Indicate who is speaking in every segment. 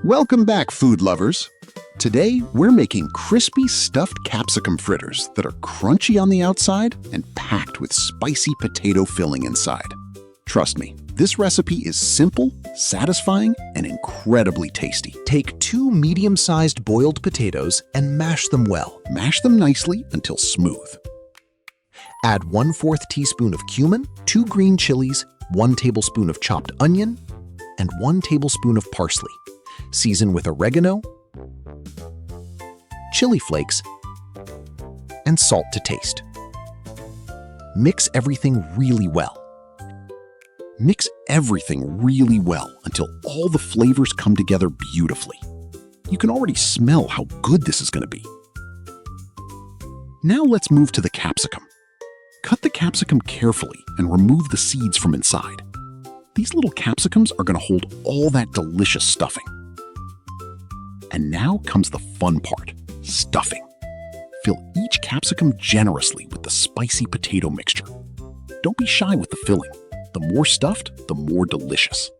Speaker 1: Welcome back, food lovers. Today, we're making crispy stuffed capsicum fritters that are crunchy on the outside and packed with spicy potato filling inside. Trust me, this recipe is simple, satisfying, and incredibly tasty.
Speaker 2: Take 2 medium-sized boiled potatoes and mash them well.
Speaker 1: Mash them nicely until smooth.
Speaker 2: Add 1/4 teaspoon of cumin, 2 green chilies, 1 tablespoon of chopped onion, and 1 tablespoon of parsley. Season with oregano, chili flakes, and salt to taste. Mix everything really well.
Speaker 1: Mix everything really well until all the flavors come together beautifully. You can already smell how good this is going to be. Now let's move to the capsicum. Cut the capsicum carefully and remove the seeds from inside. These little capsicums are going to hold all that delicious stuffing. And now comes the fun part, stuffing. Fill each capsicum generously with the spicy potato mixture. Don't be shy with the filling. The more stuffed, the more delicious.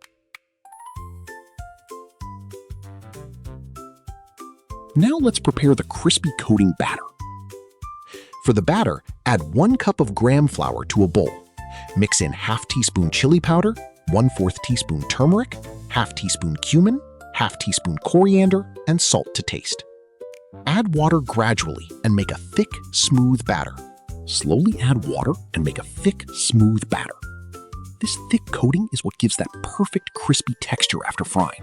Speaker 1: Now let's prepare the crispy coating batter.
Speaker 2: For the batter, add 1 cup of graham flour to a bowl. Mix in ½ teaspoon chili powder, 1/4 teaspoon turmeric, ½ teaspoon cumin, ½ teaspoon coriander, and salt to taste. Add water gradually and make a thick, smooth batter.
Speaker 1: Slowly add water and make a thick, smooth batter. This thick coating is what gives that perfect crispy texture after frying.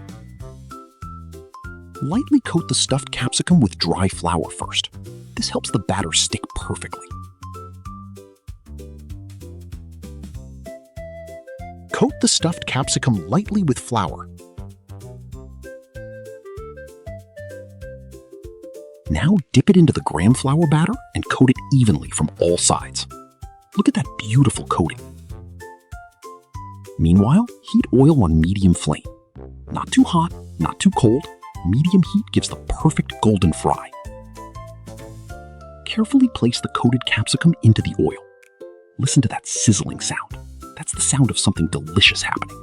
Speaker 1: Lightly coat the stuffed capsicum with dry flour first. This helps the batter stick perfectly. Coat the stuffed capsicum lightly with flour. Now dip it into the graham flour batter and coat it evenly from all sides. Look at that beautiful coating. Meanwhile, heat oil on medium flame. Not too hot, not too cold. Medium heat gives the perfect golden fry. Carefully place the coated capsicum into the oil. Listen to that sizzling sound. That's the sound of something delicious happening.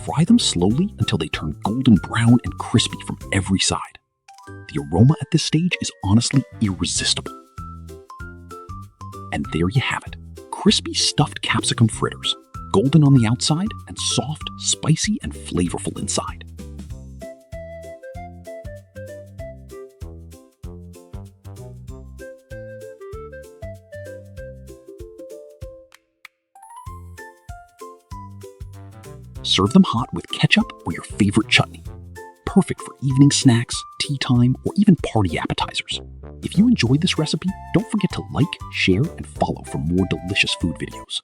Speaker 1: Fry them slowly until they turn golden brown and crispy from every side. The aroma at this stage is honestly irresistible. And there you have it. Crispy stuffed capsicum fritters, golden on the outside and soft, spicy, and flavorful inside. Serve them hot with ketchup or your favorite chutney. Perfect for evening snacks, tea time, or even party appetizers. If you enjoyed this recipe, don't forget to like, share, and follow for more delicious food videos.